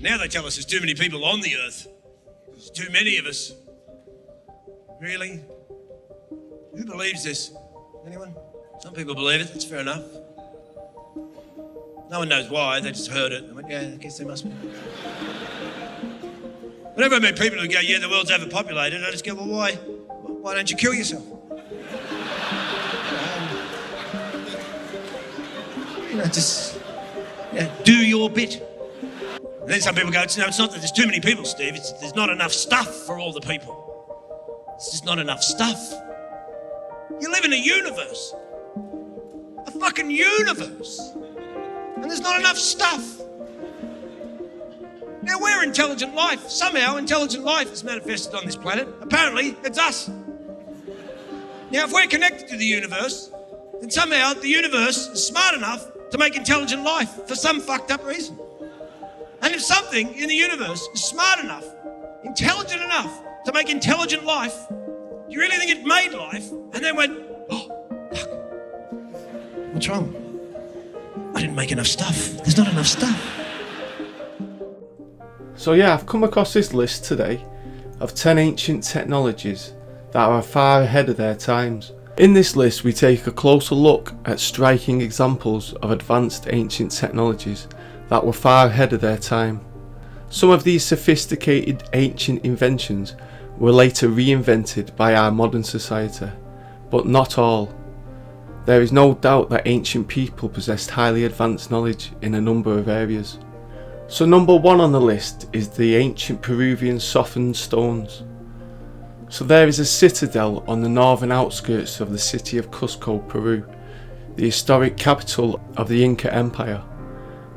Now they tell us there's too many people on the earth. There's too many of us. Really? Who believes this? Anyone? Some people believe it, that's fair enough. No one knows why, they just heard it and went, yeah, I guess there must be. Whenever I meet people who go, yeah, the world's overpopulated, I just go, well, why? Why don't you kill yourself? Do your bit. And then some people go, no, it's not that there's too many people, Steve, there's not enough stuff for all the people. It's just not enough stuff. You live in a universe. A fucking universe. And there's not enough stuff. Now we're intelligent life. Somehow intelligent life is manifested on this planet. Apparently, it's us. Now if we're connected to the universe, then somehow the universe is smart enough to make intelligent life for some fucked up reason. And if something in the universe is smart enough, intelligent enough to make intelligent life, do you really think it made life and then went, oh, fuck, what's wrong? I didn't make enough stuff. There's not enough stuff. So yeah, I've come across this list today of 10 ancient technologies that are far ahead of their times. In this list we take a closer look at striking examples of advanced ancient technologies that were far ahead of their time. Some of these sophisticated ancient inventions were later reinvented by our modern society, but not all. There is no doubt that ancient people possessed highly advanced knowledge in a number of areas. So number 1 on the list is the ancient Peruvian softened stones. So there is a citadel on the northern outskirts of the city of Cusco, Peru, the historic capital of the Inca Empire.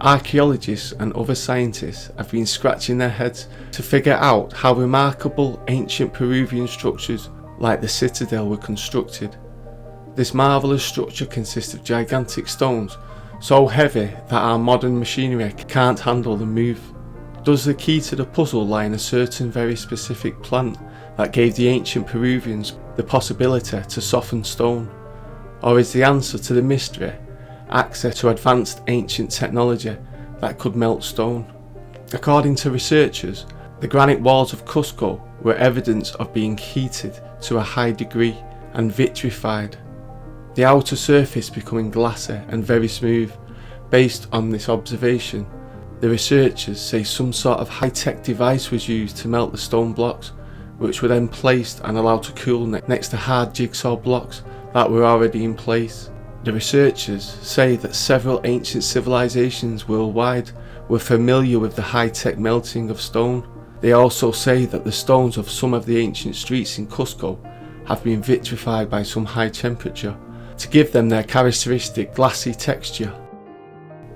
Archaeologists and other scientists have been scratching their heads to figure out how remarkable ancient Peruvian structures like the citadel were constructed. This marvellous structure consists of gigantic stones so heavy that our modern machinery can't handle the move. Does the key to the puzzle lie in a certain very specific plant that gave the ancient Peruvians the possibility to soften stone? Or is the answer to the mystery access to advanced ancient technology that could melt stone? According to researchers, the granite walls of Cusco were evidence of being heated to a high degree and vitrified, the outer surface becoming glassy and very smooth. Based on this observation, the researchers say some sort of high-tech device was used to melt the stone blocks, which were then placed and allowed to cool next to hard jigsaw blocks that were already in place. The researchers say that several ancient civilizations worldwide were familiar with the high-tech melting of stone. They also say that the stones of some of the ancient streets in Cusco have been vitrified by some high temperature to give them their characteristic glassy texture.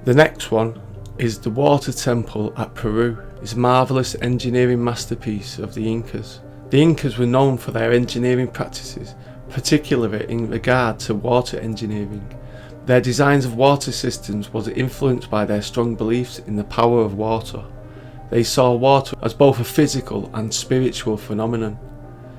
The next one is the water temple at Peru, this marvellous engineering masterpiece of the Incas. The Incas were known for their engineering practices, particularly in regard to water engineering. Their designs of water systems was influenced by their strong beliefs in the power of water. They saw water as both a physical and spiritual phenomenon.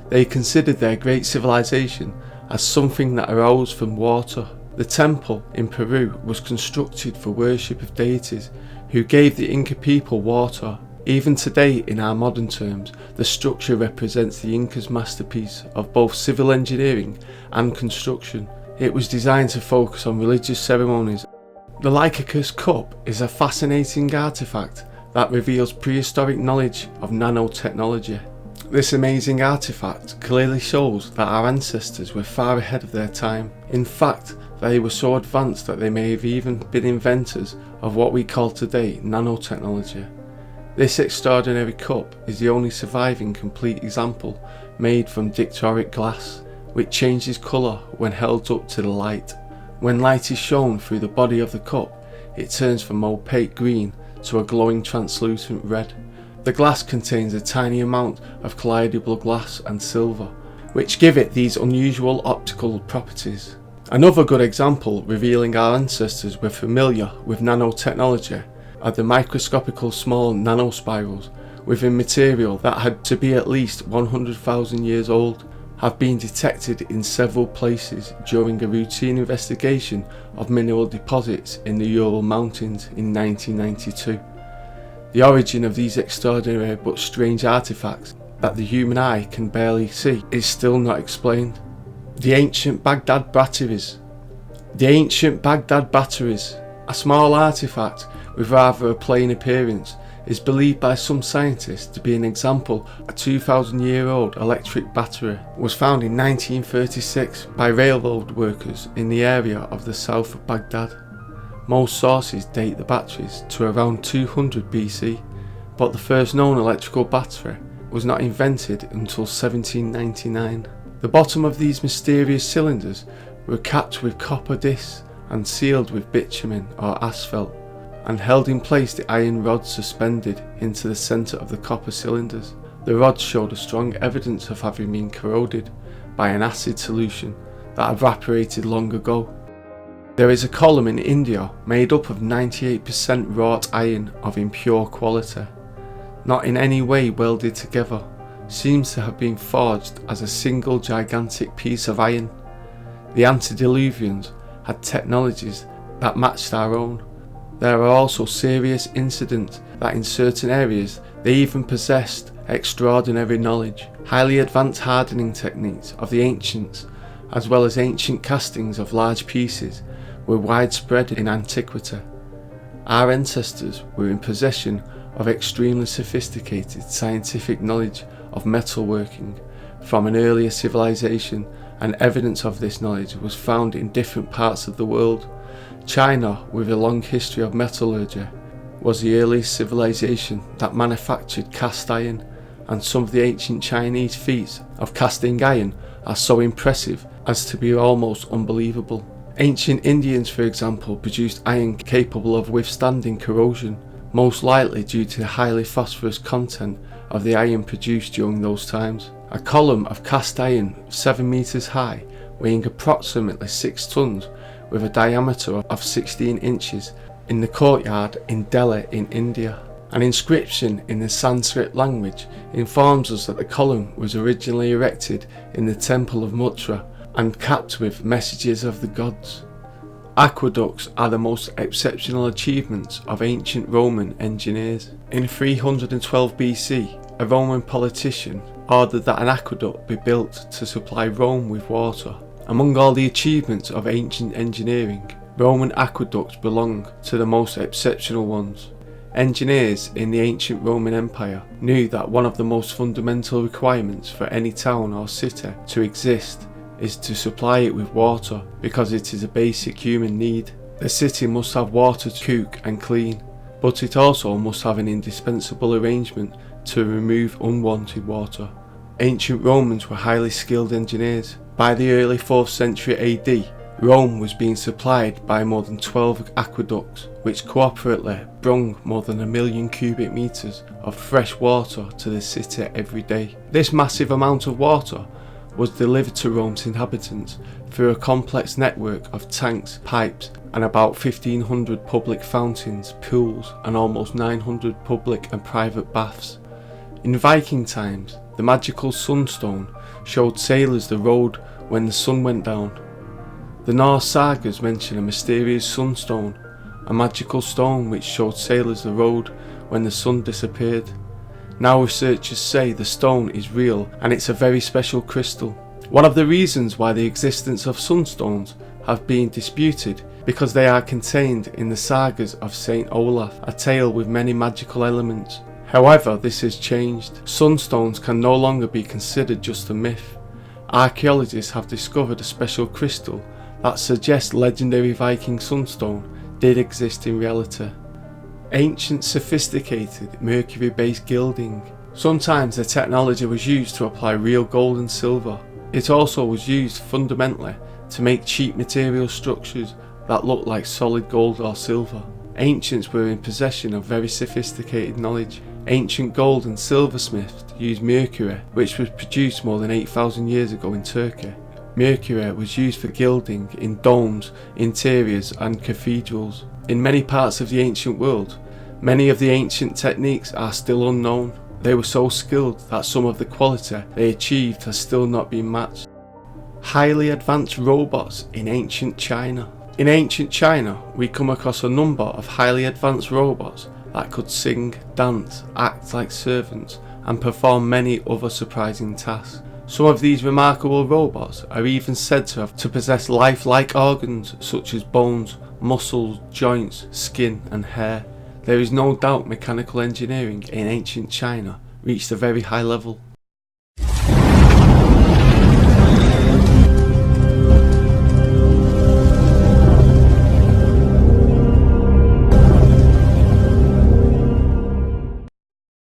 They considered their great civilization as something that arose from water. The temple in Peru was constructed for worship of deities who gave the Inca people water. Even today, in our modern terms, the structure represents the Incas' masterpiece of both civil engineering and construction. It was designed to focus on religious ceremonies. The Aqueducts cup is a fascinating artifact that reveals prehistoric knowledge of nanotechnology. This amazing artifact clearly shows that our ancestors were far ahead of their time. In fact, they were so advanced that they may have even been inventors of what we call today nanotechnology. This extraordinary cup is the only surviving complete example made from dictoric glass, which changes colour when held up to the light. When light is shown through the body of the cup, it turns from opaque green to a glowing translucent red. The glass contains a tiny amount of collidable glass and silver, which give it these unusual optical properties. Another good example revealing our ancestors were familiar with nanotechnology are the microscopical small nanospirals within material that had to be at least 100,000 years old, have been detected in several places during a routine investigation of mineral deposits in the Ural Mountains in 1992. The origin of these extraordinary but strange artifacts that the human eye can barely see is still not explained. The ancient Baghdad batteries. The ancient Baghdad batteries, a small artifact with rather a plain appearance, is believed by some scientists to be an example. A 2,000-year-old electric battery was found in 1936 by railroad workers in the area of the south of Baghdad. Most sources date the batteries to around 200 BC, but the first known electrical battery was not invented until 1799. The bottom of these mysterious cylinders were capped with copper discs and sealed with bitumen or asphalt, and held in place the iron rods suspended into the centre of the copper cylinders. The rods showed a strong evidence of having been corroded by an acid solution that evaporated long ago. There is a column in India made up of 98% wrought iron of impure quality, not in any way welded together, seems to have been forged as a single gigantic piece of iron. The antediluvians had technologies that matched our own. There are also serious incidents that in certain areas they even possessed extraordinary knowledge. Highly advanced hardening techniques of the ancients, as well as ancient castings of large pieces, were widespread in antiquity. Our ancestors were in possession of extremely sophisticated scientific knowledge of metalworking from an earlier civilization, and evidence of this knowledge was found in different parts of the world. China, with a long history of metallurgy, was the earliest civilization that manufactured cast iron, and some of the ancient Chinese feats of casting iron are so impressive as to be almost unbelievable. Ancient Indians, for example, produced iron capable of withstanding corrosion, most likely due to the highly phosphorus content of the iron produced during those times. A column of cast iron 7 meters high, weighing approximately 6 tons, with a diameter of 16 inches, in the courtyard in Delhi in India. An inscription in the Sanskrit language informs us that the column was originally erected in the temple of Mutra and capped with messages of the gods. Aqueducts are the most exceptional achievements of ancient Roman engineers. In 312 BC, a Roman politician ordered that an aqueduct be built to supply Rome with water. Among all the achievements of ancient engineering, Roman aqueducts belong to the most exceptional ones. Engineers in the ancient Roman Empire knew that one of the most fundamental requirements for any town or city to exist is to supply it with water, because it is a basic human need. The city must have water to cook and clean, but it also must have an indispensable arrangement to remove unwanted water. Ancient Romans were highly skilled engineers. By the early 4th century AD, Rome was being supplied by more than 12 aqueducts, which cooperatively brung more than 1 million cubic meters of fresh water to the city every day. This massive amount of water was delivered to Rome's inhabitants through a complex network of tanks, pipes, and about 1,500 public fountains, pools, and almost 900 public and private baths. In Viking times, the magical sunstone showed sailors the road when the sun went down. The Norse sagas mention a mysterious sunstone, a magical stone which showed sailors the road when the sun disappeared. Now researchers say the stone is real and it's a very special crystal. One of the reasons why the existence of sunstones have been disputed because they are contained in the sagas of Saint Olaf, a tale with many magical elements. However, this has changed. Sunstones can no longer be considered just a myth. Archaeologists have discovered a special crystal that suggests legendary Viking sunstone did exist in reality. Ancient sophisticated mercury-based gilding. Sometimes the technology was used to apply real gold and silver. It also was used fundamentally to make cheap material structures that looked like solid gold or silver. Ancients were in possession of very sophisticated knowledge. Ancient gold and silversmiths used mercury, which was produced more than 8,000 years ago in Turkey. Mercury was used for gilding in domes, interiors and cathedrals. In many parts of the ancient world, many of the ancient techniques are still unknown. They were so skilled that some of the quality they achieved has still not been matched. Highly advanced robots in ancient China. In ancient China, we come across a number of highly advanced robots that could sing, dance, act like servants, and perform many other surprising tasks. Some of these remarkable robots are even said to possess lifelike organs such as bones, muscles, joints, skin and hair. There is no doubt mechanical engineering in ancient China reached a very high level.